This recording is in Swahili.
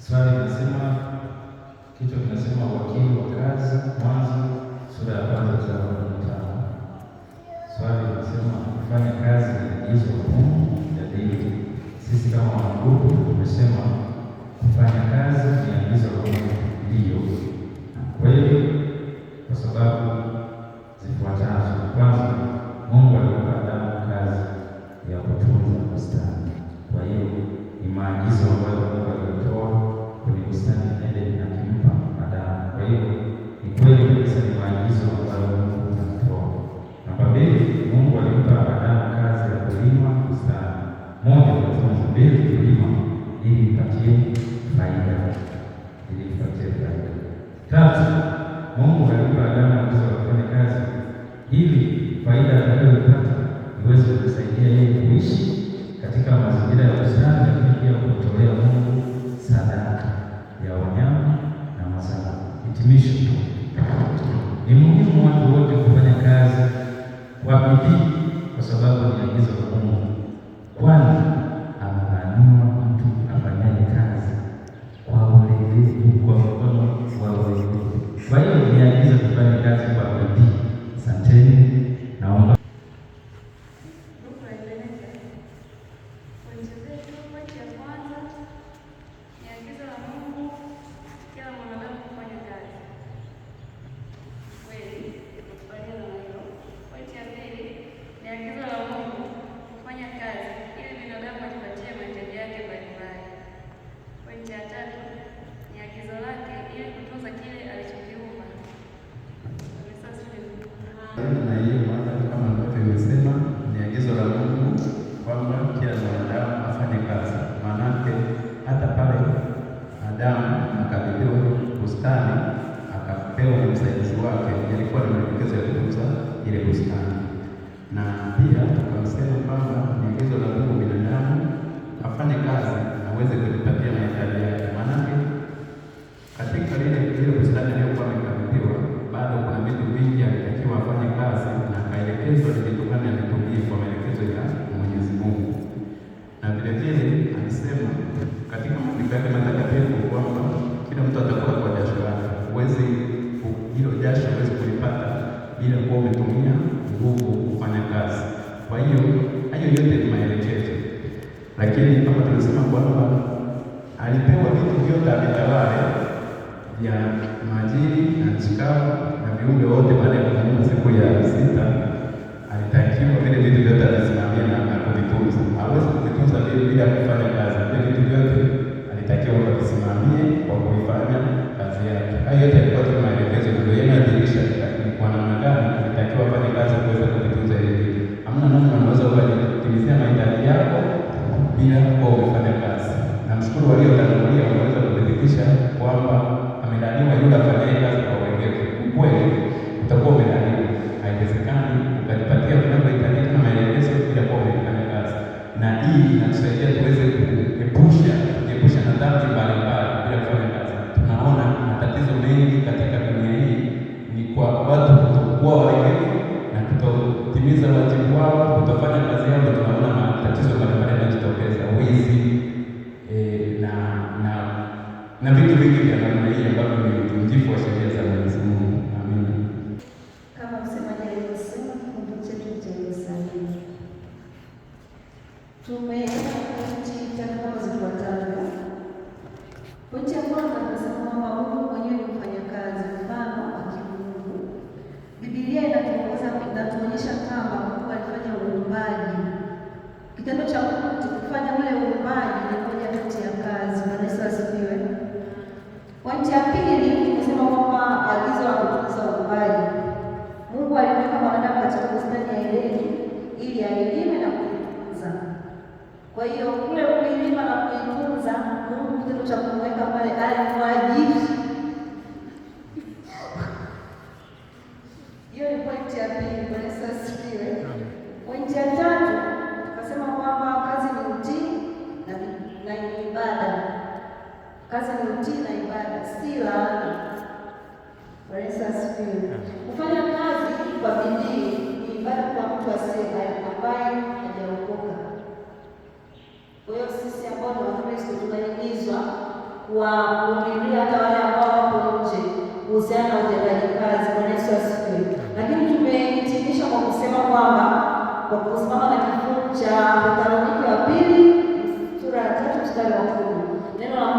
Swali linasema, kichwa kinasema wakili wa kazi, Mwanzo sura ya 1 mstari wa 5. Swali linasema kufanya kazi ni agizo la Mungu ya dini. Sisi kama wanandugu tumesema kufanya kazi ni agizo la Mungu. Ndiyo kweli, kwa sababu zifuatazo. Kwanza, Mungu alimpa Adamu kazi ya kutunza bustani. Kwa hiyo ni maagizo ambayo Mungu alitoa kwenye bustani ya Edeni akimpa Adamu. Kwa hiyo ni kweli kabisa, ni maagizo ambayo Mungu alitoa. Namba 2, Mungu alimpa Adamu kazi ya kulima bustani. Moja, kutunza; 2, kulima ili ipatie faida. 3, Mungu alimpa Adamu agizo la kufanya kazi ili faida atakayopata iweze kumsaidia yeye kuishi katika mazingira ya bustani, lakini pia kumtolea Mungu sadaka ya wanyama na mazao. Hitimisho: ni muhimu watu wote kufanya kazi kwa bidii, kwa sababu ni agizo la Mungu, kwani amelaaniwa mtu afanyaye kazi kwa ulegevu, kwa mkono wa ulegevu. Kwa hiyo ni agizo kufanya kazi kwa bidii. Asanteni, naomba na hiyo maana kama ambavyo imesema ni agizo la Mungu kwamba kila mwanadamu afanye kazi. Maanake hata pale Adamu akabidhiwa bustani, akapewa msaidizi wake, ilikuwa ni maelekezo ya kutunza ile bustani. Na pia tukasema kwamba ni agizo la Mungu binadamu afanye kazi aweze kujipatia mahitaji yake. Maanake katika ile bustani aliyokuwa amekabidhiwa, bado kuna vitu vingi alitakiwa afanye kazi, na akaelekezwa ni vitu gani alitumie kwa maelekezo ya Mwenyezi Mungu. Na vile vile alisema katika maandiko yake matakatifu kwamba kila mtu atakula kwa jasho lake. Huwezi hilo jasho huwezi kulipata bila kuwa umetumia nguvu kufanya kazi. Kwa hiyo hayo yote ni maelekezo, lakini kama tunasema kwamba alipewa vitu vyote avitawale vya majini na nchi kavu na viumbe wote. Baada ya kuumba siku ya 6, alitakiwa vile vitu vyote alisimamia na kuvitunza. Hawezi kuvitunza bila kufanya kazi. Vile vitu vyote alitakiwa kuvisimamie kwa kuifanya kazi yake. Hayo yote yalikuwa tu maelekezo, ndio yanadhihirisha kwa namna gani alitakiwa afanye kazi kuweza kuvitunza hivi vitu. Hamna namna unaweza kutimizia mahitaji yako bila kuwa umefanya kazi. Namshukuru waliotangulia wameweza kudhibitisha kwamba amedaniwa yule afanyaye kazi kwa ulegevu. Kweli utakuwa umedaniwa. Haiwezekani ukajipatia vinavyohitajika na maelekezo bila kuwa umefanya kazi. Na hii inatusaidia tuweze kujiepusha na dhambi mbalimbali bila kufanya kazi. Tunaona matatizo mengi katika dunia hii ni kwa watu kutokuwa walegevu na kutotimiza wajibu wao, kutofanya kazi yao. Tunaona matatizo mbalimbali yanajitokeza, wizi na vitu vingi vya namna hii ambavyo ni uvunjifu wa sheria za Mwenyezi Mungu. Amina. Kama msemaji alivyosema, kifungu chetu cha Yerusalemu tumeenda pointi tatu kama zifuatavyo. Pointi ya kwanza tunasema kwamba Mungu mwenyewe ni mfanyakazi, mfano wa kimungu. Biblia inatuonyesha kama Mungu alifanya uumbaji. Kitendo cha Mungu kufanya ule uumbaji ni moja kati ya kazi. Bwana Yesu asifiwe. Pointi ya pili tunasema kwamba agizo la kutunza uumbaji. Mungu alimweka mwanadamu katika bustani ya Edeni ili ailime na kuitunza. Kwa hiyo kule kuilima na kuitunza, Mungu kitendo cha kumweka pale alimwajiri. Hiyo ni pointi ya pili. Bwana Yesu asifiwe. Pointi ya tatu tukasema kwamba kazi ni utii na ibada. Kazi ni utii na ibada, si laana. Bwana Yesu asifiwe. Kufanya kazi kwa bidii ni ibada kwa mtu ambaye hajaokoka. Kwa hiyo sisi ambao ni Wakristo tunahimizwa kuwahubiria hata wale ambao wapo nje kuhusiana na utendaji kazi. Bwana Yesu asifiwe. Lakini tumehitimisha kwa kusema kwamba kwa kusimama na kifungu cha Wathesalonike wa pili sura ya 3 mstari wa 10 neno la